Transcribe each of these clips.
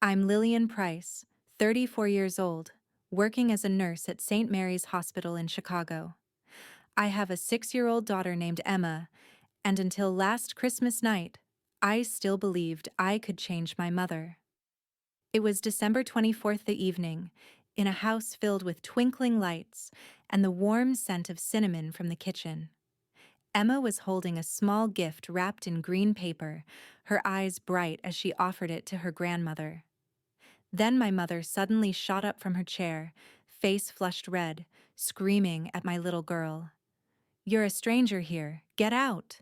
I'm Lillian Price, 34 years old, working as a nurse at St. Mary's Hospital in Chicago. I have a 6-year-old daughter named Emma, and until last Christmas night, I still believed I could change my mother. It was December 24th the evening, in a house filled with twinkling lights and the warm scent of cinnamon from the kitchen. Emma was holding a small gift wrapped in green paper, her eyes bright as she offered it to her grandmother. Then my mother suddenly shot up from her chair, face flushed red, screaming at my little girl. "You're a stranger here, get out!"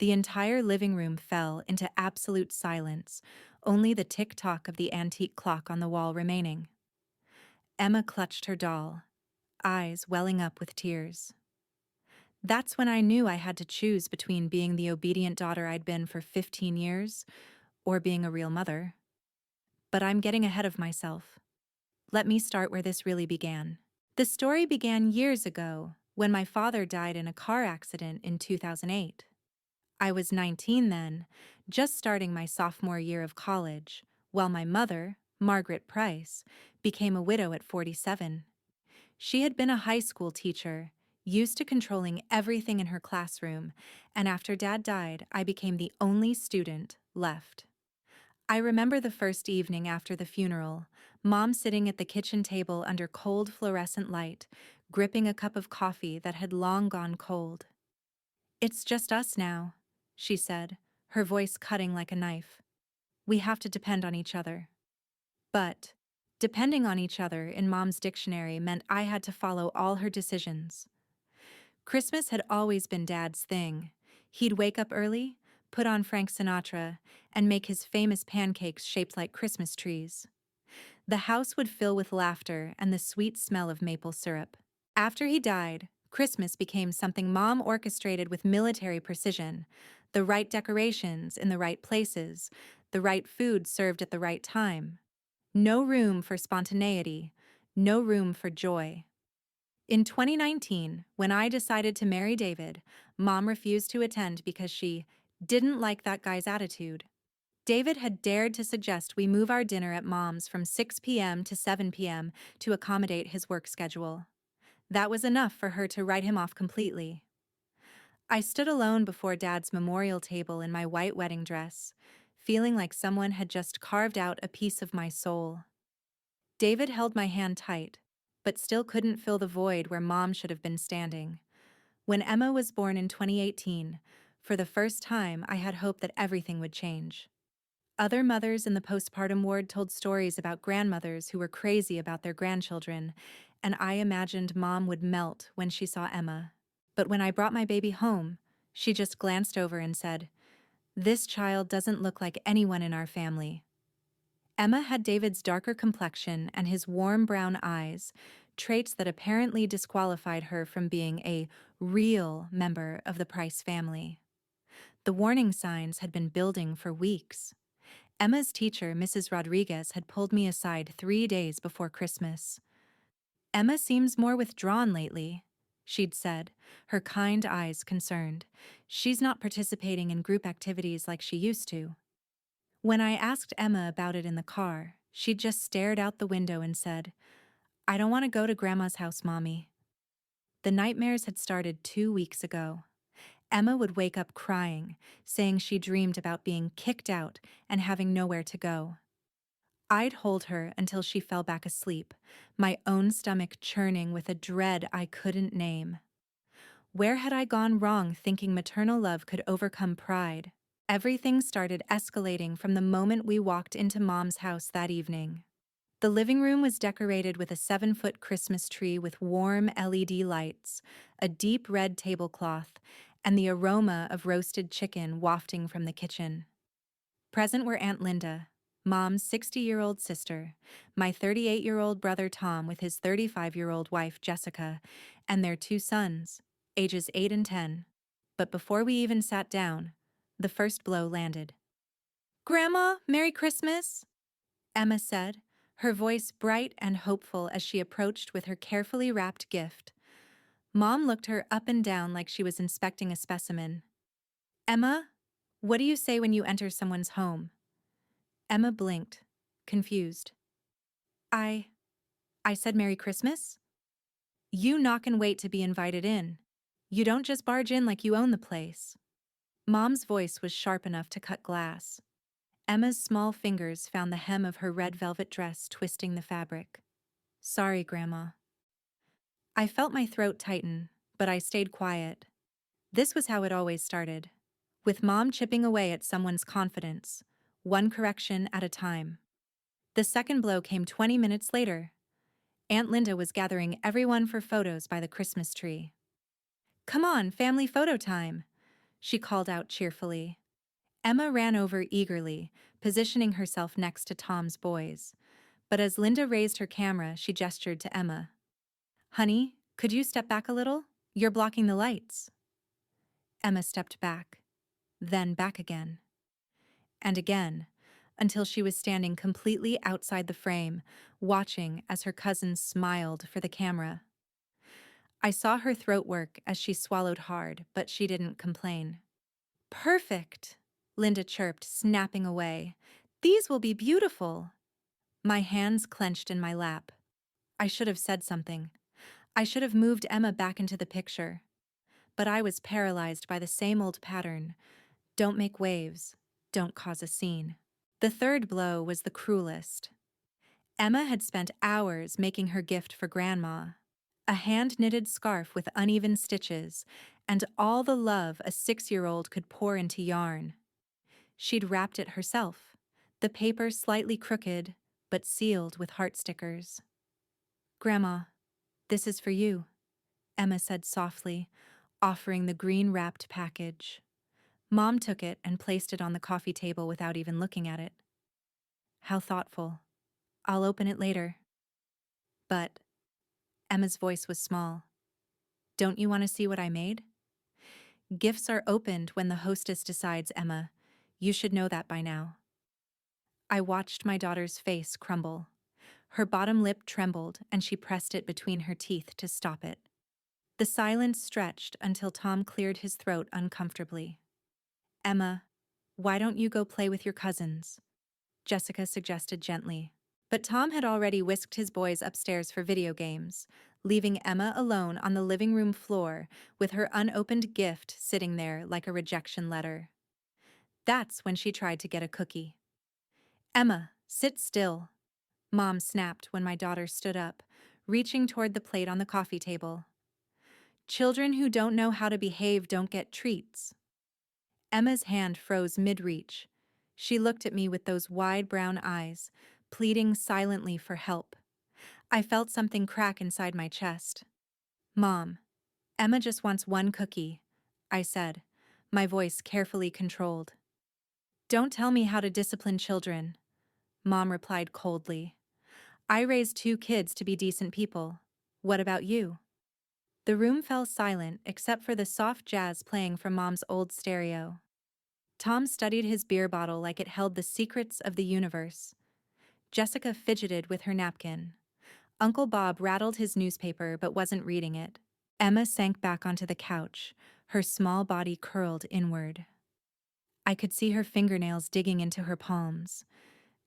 The entire living room fell into absolute silence, only the tick-tock of the antique clock on the wall remaining. Emma clutched her doll, eyes welling up with tears. That's when I knew I had to choose between being the obedient daughter I'd been for 15 years or being a real mother. But I'm getting ahead of myself. Let me start where this really began. The story began years ago, when my father died in a car accident in 2008. I was 19 then, just starting my sophomore year of college, while my mother, Margaret Price, became a widow at 47. She had been a high school teacher, used to controlling everything in her classroom, and after Dad died, I became the only student left. I remember the first evening after the funeral, Mom sitting at the kitchen table under cold fluorescent light, gripping a cup of coffee that had long gone cold. "It's just us now," she said, her voice cutting like a knife. "We have to depend on each other." But depending on each other in Mom's dictionary meant I had to follow all her decisions. Christmas had always been Dad's thing. He'd wake up early, put on Frank Sinatra, and make his famous pancakes shaped like Christmas trees. The house would fill with laughter and the sweet smell of maple syrup. After he died, Christmas became something Mom orchestrated with military precision: the right decorations in the right places, the right food served at the right time. No room for spontaneity, no room for joy. In 2019, when I decided to marry David, Mom refused to attend because she didn't like that guy's attitude. David had dared to suggest we move our dinner at Mom's from 6 p.m. to 7 p.m. to accommodate his work schedule. That was enough for her to write him off completely. I stood alone before Dad's memorial table in my white wedding dress, feeling like someone had just carved out a piece of my soul. David held my hand tight, but still couldn't fill the void where Mom should have been standing. When Emma was born in 2018, for the first time I had hope that everything would change. Other mothers in the postpartum ward told stories about grandmothers who were crazy about their grandchildren, and I imagined Mom would melt when she saw Emma. But when I brought my baby home, she just glanced over and said, "This child doesn't look like anyone in our family." Emma had David's darker complexion and his warm brown eyes, traits that apparently disqualified her from being a real member of the Price family. The warning signs had been building for weeks. Emma's teacher, Mrs. Rodriguez, had pulled me aside 3 days before Christmas. "Emma seems more withdrawn lately," she'd said, her kind eyes concerned. "She's not participating in group activities like she used to." When I asked Emma about it in the car, she just stared out the window and said, "I don't want to go to Grandma's house, Mommy." The nightmares had started 2 weeks ago. Emma would wake up crying, saying she dreamed about being kicked out and having nowhere to go. I'd hold her until she fell back asleep, my own stomach churning with a dread I couldn't name. Where had I gone wrong thinking maternal love could overcome pride? Everything started escalating from the moment we walked into Mom's house that evening. The living room was decorated with a 7-foot Christmas tree with warm LED lights, a deep red tablecloth, and the aroma of roasted chicken wafting from the kitchen. Present were Aunt Linda, Mom's 60-year-old sister, my 38-year-old brother Tom with his 35-year-old wife Jessica, and their 2 sons, ages 8 and 10. But before we even sat down, the first blow landed. "Grandma, Merry Christmas," Emma said, her voice bright and hopeful as she approached with her carefully wrapped gift. Mom looked her up and down like she was inspecting a specimen. "Emma, what do you say when you enter someone's home?" Emma blinked, confused. I said Merry Christmas? You knock and wait to be invited in. You don't just barge in like you own the place. Mom's voice was sharp enough to cut glass. Emma's small fingers found the hem of her red velvet dress twisting the fabric. Sorry, Grandma. I felt my throat tighten, but I stayed quiet. This was how it always started, with Mom chipping away at someone's confidence, one correction at a time. The second blow came 20 minutes later. Aunt Linda was gathering everyone for photos by the Christmas tree. Come on, family photo time, she called out cheerfully. Emma ran over eagerly, positioning herself next to Tom's boys. But as Linda raised her camera, she gestured to Emma. Honey, could you step back a little? You're blocking the lights. Emma stepped back, then back again. And again, until she was standing completely outside the frame, watching as her cousin smiled for the camera. I saw her throat work as she swallowed hard, but she didn't complain. Perfect, Linda chirped, snapping away. These will be beautiful. My hands clenched in my lap. I should have said something. I should have moved Emma back into the picture. But I was paralyzed by the same old pattern. Don't make waves. Don't cause a scene. The third blow was the cruelest. Emma had spent hours making her gift for Grandma. A hand-knitted scarf with uneven stitches, and all the love a 6-year-old could pour into yarn. She'd wrapped it herself, the paper slightly crooked, but sealed with heart stickers. Grandma, this is for you, Emma said softly, offering the green-wrapped package. Mom took it and placed it on the coffee table without even looking at it. How thoughtful. I'll open it later. But Emma's voice was small. Don't you want to see what I made? Gifts are opened when the hostess decides, Emma. You should know that by now. I watched my daughter's face crumble. Her bottom lip trembled, and she pressed it between her teeth to stop it. The silence stretched until Tom cleared his throat uncomfortably. Emma, why don't you go play with your cousins? Jessica suggested gently. But Tom had already whisked his boys upstairs for video games, leaving Emma alone on the living room floor with her unopened gift sitting there like a rejection letter. That's when she tried to get a cookie. Emma, sit still, Mom snapped when my daughter stood up, reaching toward the plate on the coffee table. Children who don't know how to behave don't get treats. Emma's hand froze mid-reach. She looked at me with those wide brown eyes, pleading silently for help. I felt something crack inside my chest. Mom, Emma just wants one cookie, I said, my voice carefully controlled. Don't tell me how to discipline children, Mom replied coldly. I raised 2 kids to be decent people. What about you? The room fell silent except for the soft jazz playing from Mom's old stereo. Tom studied his beer bottle like it held the secrets of the universe. Jessica fidgeted with her napkin. Uncle Bob rattled his newspaper but wasn't reading it. Emma sank back onto the couch, her small body curled inward. I could see her fingernails digging into her palms.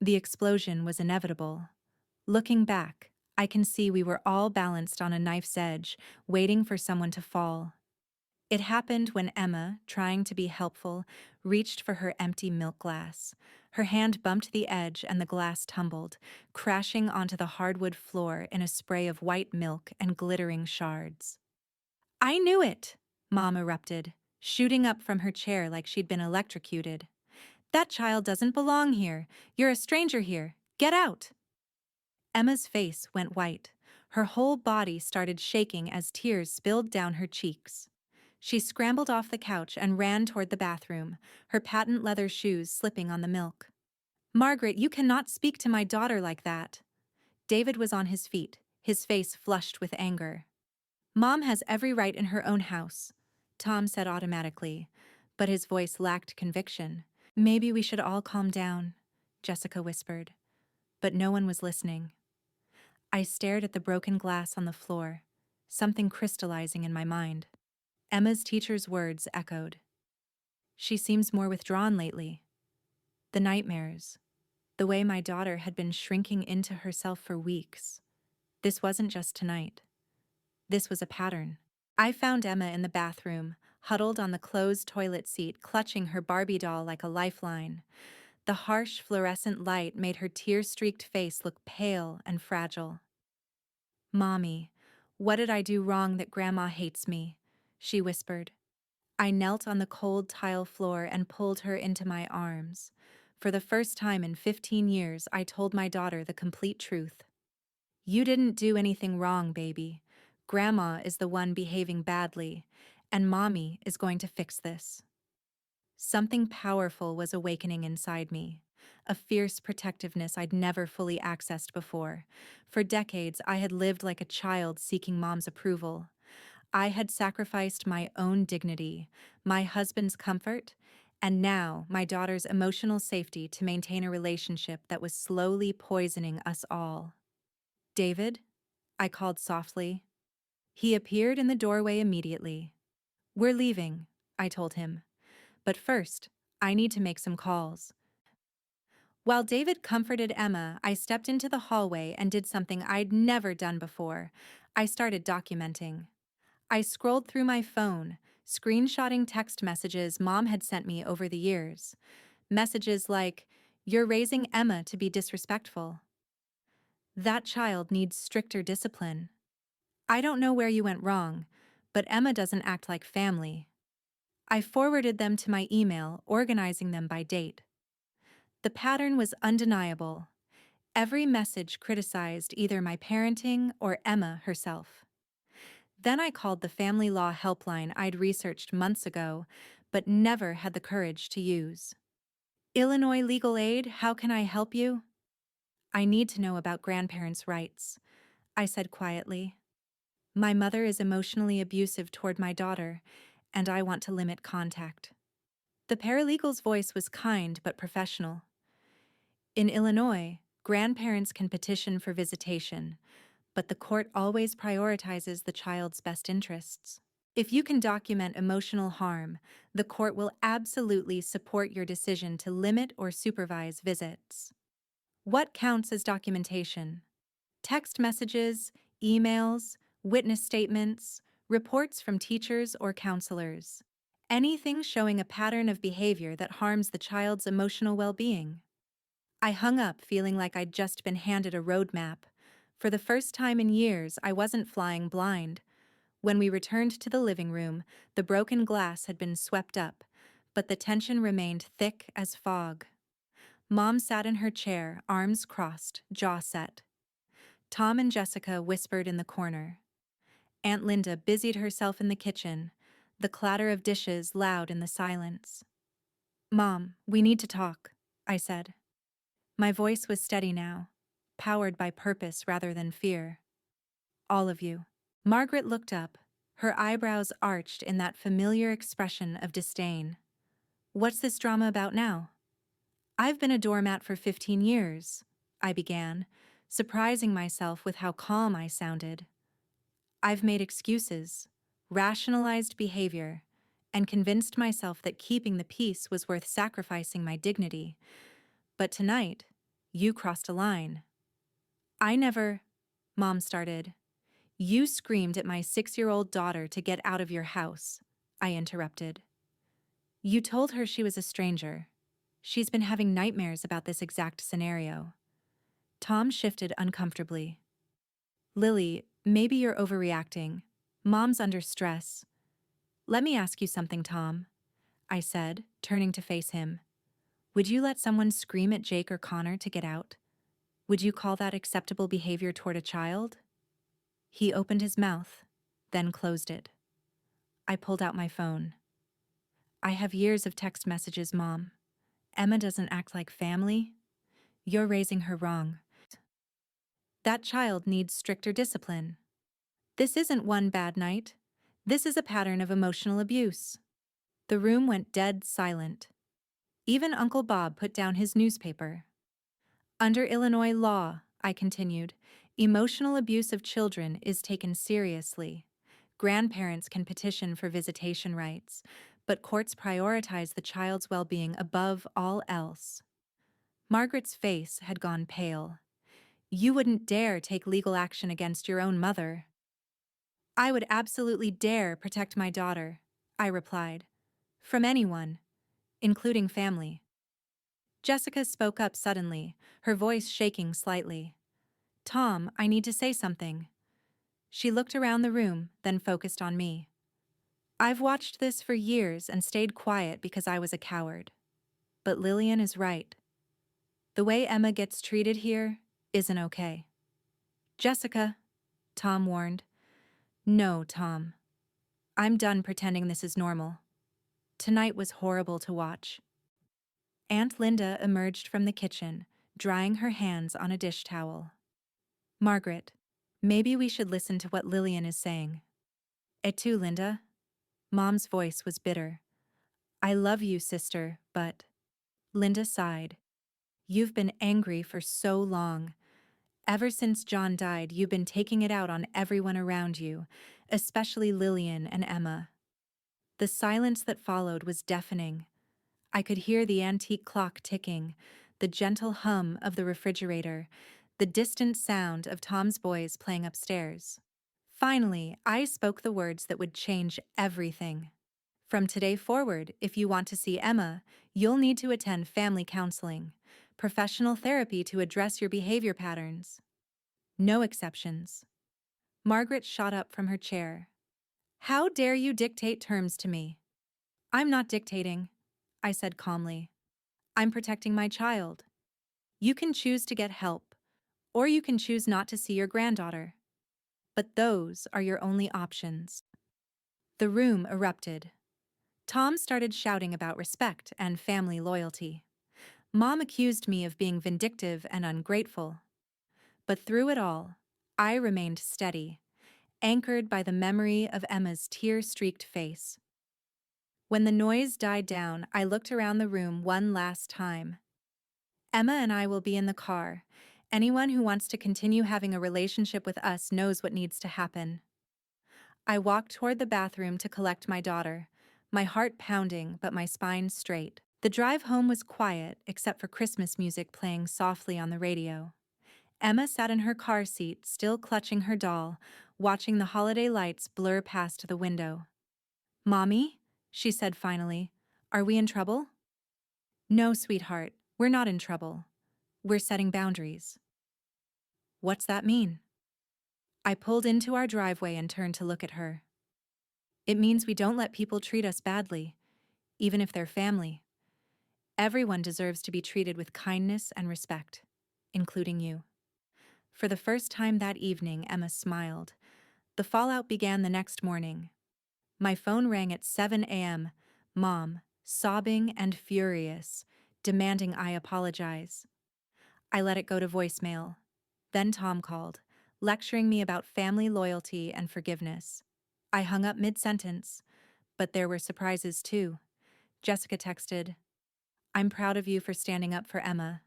The explosion was inevitable. Looking back, I can see we were all balanced on a knife's edge, waiting for someone to fall. It happened when Emma, trying to be helpful, reached for her empty milk glass. Her hand bumped the edge and the glass tumbled, crashing onto the hardwood floor in a spray of white milk and glittering shards. I knew it, Mom erupted, shooting up from her chair like she'd been electrocuted. That child doesn't belong here. You're a stranger here. Get out! Emma's face went white. Her whole body started shaking as tears spilled down her cheeks. She scrambled off the couch and ran toward the bathroom, her patent leather shoes slipping on the milk. Margaret, you cannot speak to my daughter like that. David was on his feet, his face flushed with anger. Mom has every right in her own house, Tom said automatically, but his voice lacked conviction. Maybe we should all calm down, Jessica whispered. But no one was listening. I stared at the broken glass on the floor, something crystallizing in my mind. Emma's teacher's words echoed. She seems more withdrawn lately. The nightmares. the way my daughter had been shrinking into herself for weeks. This wasn't just tonight. This was a pattern. I found Emma in the bathroom, huddled on the closed toilet seat, clutching her Barbie doll like a lifeline. The harsh fluorescent light made her tear-streaked face look pale and fragile. "Mommy, what did I do wrong that Grandma hates me?" she whispered. I knelt on the cold tile floor and pulled her into my arms. For the first time in 15 years, I told my daughter the complete truth. "You didn't do anything wrong, baby. Grandma is the one behaving badly, and Mommy is going to fix this." Something powerful was awakening inside me, a fierce protectiveness I'd never fully accessed before. For decades, I had lived like a child seeking Mom's approval. I had sacrificed my own dignity, my husband's comfort, and now my daughter's emotional safety to maintain a relationship that was slowly poisoning us all. "David?" I called softly. He appeared in the doorway immediately. "We're leaving," I told him. "But first, I need to make some calls." While David comforted Emma, I stepped into the hallway and did something I'd never done before. I started documenting. I scrolled through my phone, screenshotting text messages Mom had sent me over the years. Messages like, "You're raising Emma to be disrespectful. That child needs stricter discipline. I don't know where you went wrong, but Emma doesn't act like family." I forwarded them to my email, organizing them by date. The pattern was undeniable. Every message criticized either my parenting or Emma herself. Then I called the family law helpline I'd researched months ago, but never had the courage to use. "Illinois Legal Aid, how can I help you?" "I need to know about grandparents' rights," I said quietly. "My mother is emotionally abusive toward my daughter, and I want to limit contact." The paralegal's voice was kind but professional. "In Illinois, grandparents can petition for visitation, but the court always prioritizes the child's best interests. If you can document emotional harm, the court will absolutely support your decision to limit or supervise visits." What counts as documentation? Text messages, emails, witness statements, reports from teachers or counselors. Anything showing a pattern of behavior that harms the child's emotional well-being. I hung up feeling like I'd just been handed a roadmap. For the first time in years, I wasn't flying blind. When we returned to the living room, the broken glass had been swept up, but the tension remained thick as fog. Mom sat in her chair, arms crossed, jaw set. Tom and Jessica whispered in the corner. Aunt Linda busied herself in the kitchen, the clatter of dishes loud in the silence. "Mom, we need to talk," I said. My voice was steady now, powered by purpose rather than fear. "All of you." Margaret looked up, her eyebrows arched in that familiar expression of disdain. "What's this drama about now?" "I've been a doormat for 15 years, I began, surprising myself with how calm I sounded. "I've made excuses, rationalized behavior, and convinced myself that keeping the peace was worth sacrificing my dignity. But tonight, you crossed a line." "I never," Mom started. "You screamed at my 6-year-old daughter to get out of your house," I interrupted. "You told her she was a stranger. She's been having nightmares about this exact scenario." Tom shifted uncomfortably. "Lily, maybe you're overreacting. Mom's under stress." "Let me ask you something, Tom," I said, turning to face him. "Would you let someone scream at Jake or Connor to get out? Would you call that acceptable behavior toward a child?" He opened his mouth, then closed it. I pulled out my phone. "I have years of text messages, Mom. Emma doesn't act like family. You're raising her wrong. That child needs stricter discipline. This isn't one bad night. This is a pattern of emotional abuse." The room went dead silent. Even Uncle Bob put down his newspaper. "Under Illinois law," I continued, "emotional abuse of children is taken seriously. Grandparents can petition for visitation rights, but courts prioritize the child's well-being above all else." Margaret's face had gone pale. You wouldn't dare take legal action against your own mother. I would absolutely dare protect my daughter, I replied. From anyone, including family. Jessica spoke up suddenly, her voice shaking slightly. Tom, I need to say something. She looked around the room, then focused on me. I've watched this for years and stayed quiet because I was a coward. But Lillian is right. The way Emma gets treated here isn't okay. Jessica, Tom warned. No, Tom. I'm done pretending this is normal. Tonight was horrible to watch. Aunt Linda emerged from the kitchen, drying her hands on a dish towel. Margaret, maybe we should listen to what Lillian is saying. Et tu, Linda? Mom's voice was bitter. I love you, sister, but... Linda sighed. You've been angry for so long. Ever since John died, you've been taking it out on everyone around you, especially Lillian and Emma. The silence that followed was deafening. I could hear the antique clock ticking, the gentle hum of the refrigerator, the distant sound of Tom's boys playing upstairs. Finally, I spoke the words that would change everything. From today forward, if you want to see Emma, you'll need to attend family counseling, professional therapy to address your behavior patterns. No exceptions. Margaret shot up from her chair. How dare you dictate terms to me? I'm not dictating, I said calmly. I'm protecting my child. You can choose to get help, or you can choose not to see your granddaughter. But those are your only options. The room erupted. Tom started shouting about respect and family loyalty. Mom accused me of being vindictive and ungrateful. But through it all, I remained steady, anchored by the memory of Emma's tear-streaked face. When the noise died down, I looked around the room one last time. Emma and I will be in the car. Anyone who wants to continue having a relationship with us knows what needs to happen. I walked toward the bathroom to collect my daughter, my heart pounding but my spine straight. The drive home was quiet except for Christmas music playing softly on the radio. Emma sat in her car seat, still clutching her doll, watching the holiday lights blur past the window. Mommy, she said finally, are we in trouble? No, sweetheart, we're not in trouble. We're setting boundaries. What's that mean? I pulled into our driveway and turned to look at her. It means we don't let people treat us badly, even if they're family. Everyone deserves to be treated with kindness and respect, including you. For the first time that evening, Emma smiled. The fallout began the next morning. My phone rang at 7 a.m., Mom, sobbing and furious, demanding I apologize. I let it go to voicemail. Then Tom called, lecturing me about family loyalty and forgiveness. I hung up mid-sentence, but there were surprises too. Jessica texted, I'm proud of you for standing up for Emma.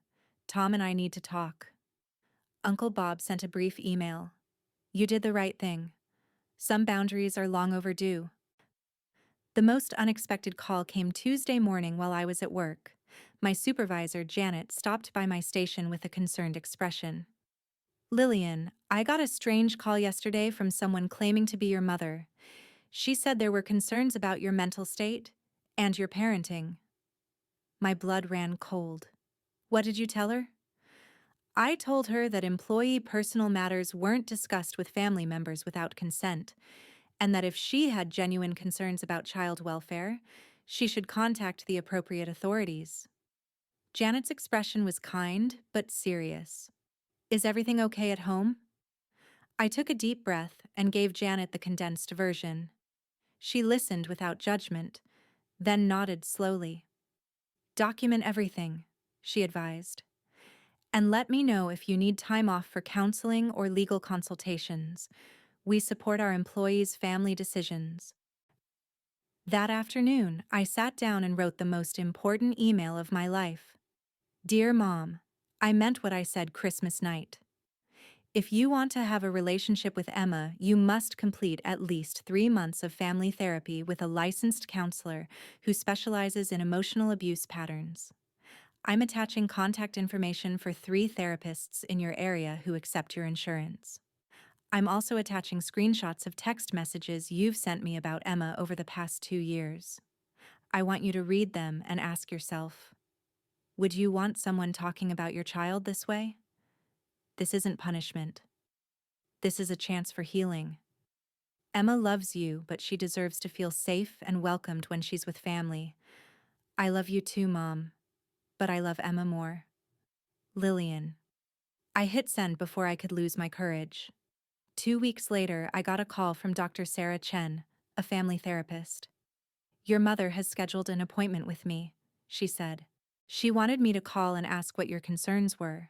Tom and I need to talk. Uncle Bob sent a brief email. You did the right thing. Some boundaries are long overdue. The most unexpected call came Tuesday morning while I was at work. My supervisor, Janet, stopped by my station with a concerned expression. Lillian, I got a strange call yesterday from someone claiming to be your mother. She said there were concerns about your mental state and your parenting. My blood ran cold. What did you tell her? I told her that employee personal matters weren't discussed with family members without consent, and that if she had genuine concerns about child welfare, she should contact the appropriate authorities. Janet's expression was kind, but serious. Is everything okay at home? I took a deep breath and gave Janet the condensed version. She listened without judgment, then nodded slowly. Document everything, she advised. And let me know if you need time off for counseling or legal consultations. We support our employees' family decisions. That afternoon, I sat down and wrote the most important email of my life. Dear Mom, I meant what I said Christmas night. If you want to have a relationship with Emma, you must complete at least 3 months of family therapy with a licensed counselor who specializes in emotional abuse patterns. I'm attaching contact information for 3 therapists in your area who accept your insurance. I'm also attaching screenshots of text messages you've sent me about Emma over the past 2 years. I want you to read them and ask yourself, would you want someone talking about your child this way? This isn't punishment. This is a chance for healing. Emma loves you, but she deserves to feel safe and welcomed when she's with family. I love you too, Mom, but I love Emma more. Lillian. I hit send before I could lose my courage. 2 weeks later, I got a call from Dr. Sarah Chen, a family therapist. Your mother has scheduled an appointment with me, she said. She wanted me to call and ask what your concerns were.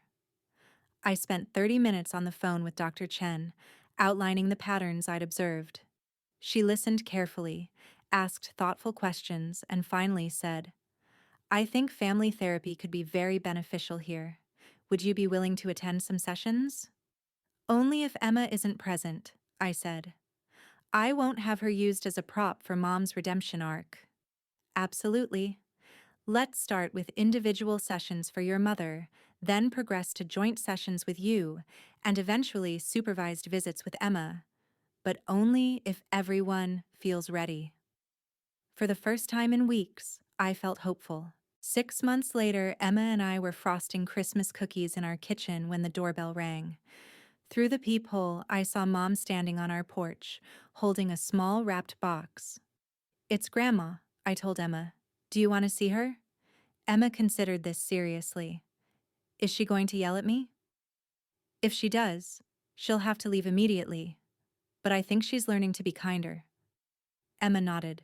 I spent 30 minutes on the phone with Dr. Chen, outlining the patterns I'd observed. She listened carefully, asked thoughtful questions, and finally said, I think family therapy could be very beneficial here. Would you be willing to attend some sessions? Only if Emma isn't present, I said. I won't have her used as a prop for Mom's redemption arc. Absolutely. Let's start with individual sessions for your mother, then progress to joint sessions with you, and eventually supervised visits with Emma, but only if everyone feels ready. For the first time in weeks, I felt hopeful. 6 months later, Emma and I were frosting Christmas cookies in our kitchen when the doorbell rang. Through the peephole, I saw Mom standing on our porch, holding a small wrapped box. It's Grandma, I told Emma. Do you want to see her? Emma considered this seriously. Is she going to yell at me? If she does, she'll have to leave immediately, but I think she's learning to be kinder. Emma nodded.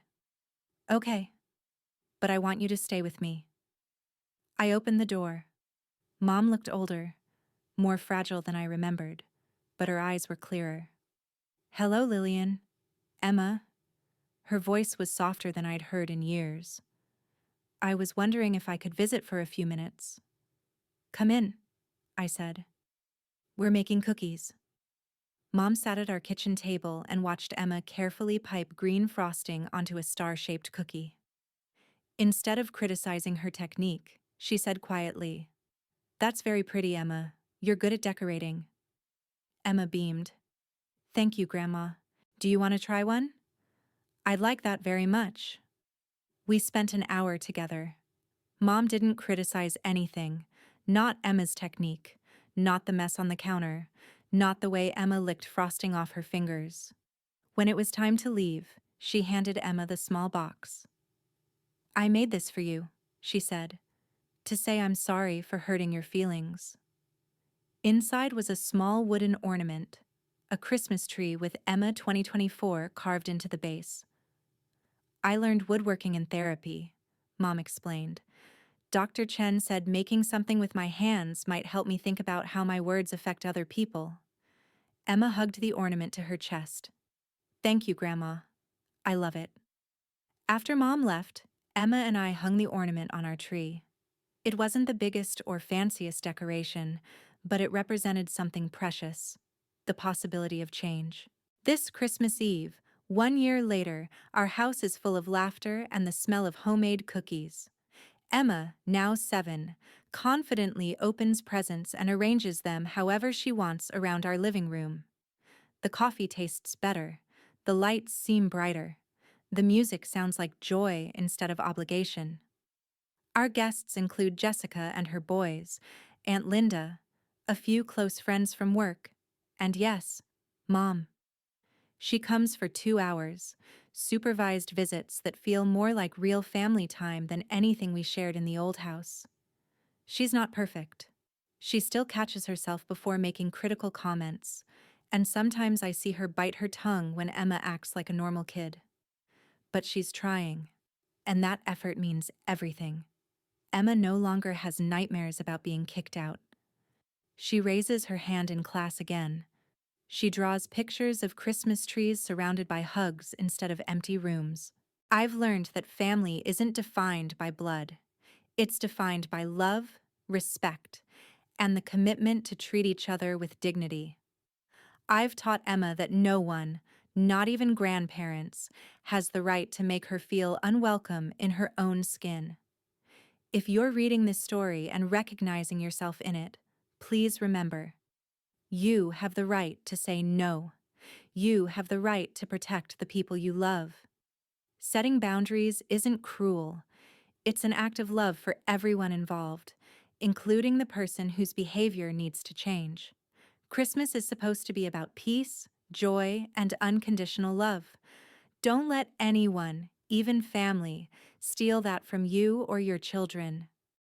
Okay, but I want you to stay with me. I opened the door. Mom looked older, more fragile than I remembered, but her eyes were clearer. Hello, Lillian. Emma. Her voice was softer than I'd heard in years. I was wondering if I could visit for a few minutes. Come in, I said. We're making cookies. Mom sat at our kitchen table and watched Emma carefully pipe green frosting onto a star-shaped cookie. Instead of criticizing her technique, she said quietly, That's very pretty, Emma. You're good at decorating. Emma beamed. Thank you, Grandma. Do you want to try one? I'd like that very much. We spent an hour together. Mom didn't criticize anything, not Emma's technique, not the mess on the counter, not the way Emma licked frosting off her fingers. When it was time to leave, she handed Emma the small box. I made this for you, she said, to say I'm sorry for hurting your feelings. Inside was a small wooden ornament, a Christmas tree with Emma 2024 carved into the base. I learned woodworking in therapy, Mom explained. Dr. Chen said making something with my hands might help me think about how my words affect other people. Emma hugged the ornament to her chest. Thank you, Grandma. I love it. After Mom left, Emma and I hung the ornament on our tree. It wasn't the biggest or fanciest decoration, but it represented something precious, the possibility of change. This Christmas Eve, 1 year later, our house is full of laughter and the smell of homemade cookies. Emma, now 7, confidently opens presents and arranges them however she wants around our living room. The coffee tastes better. The lights seem brighter. The music sounds like joy instead of obligation. Our guests include Jessica and her boys, Aunt Linda, a few close friends from work, and yes, Mom. She comes for 2 hours, supervised visits that feel more like real family time than anything we shared in the old house. She's not perfect. She still catches herself before making critical comments, and sometimes I see her bite her tongue when Emma acts like a normal kid. But she's trying, and that effort means everything. Emma no longer has nightmares about being kicked out. She raises her hand in class again. She draws pictures of Christmas trees surrounded by hugs instead of empty rooms. I've learned that family isn't defined by blood. It's defined by love, respect, and the commitment to treat each other with dignity. I've taught Emma that no one, not even grandparents, has the right to make her feel unwelcome in her own skin. If you're reading this story and recognizing yourself in it, please remember, you have the right to say no. You have the right to protect the people you love. Setting boundaries isn't cruel. It's an act of love for everyone involved, including the person whose behavior needs to change. Christmas is supposed to be about peace, joy, and unconditional love. Don't let anyone, even family, steal that from you or your children.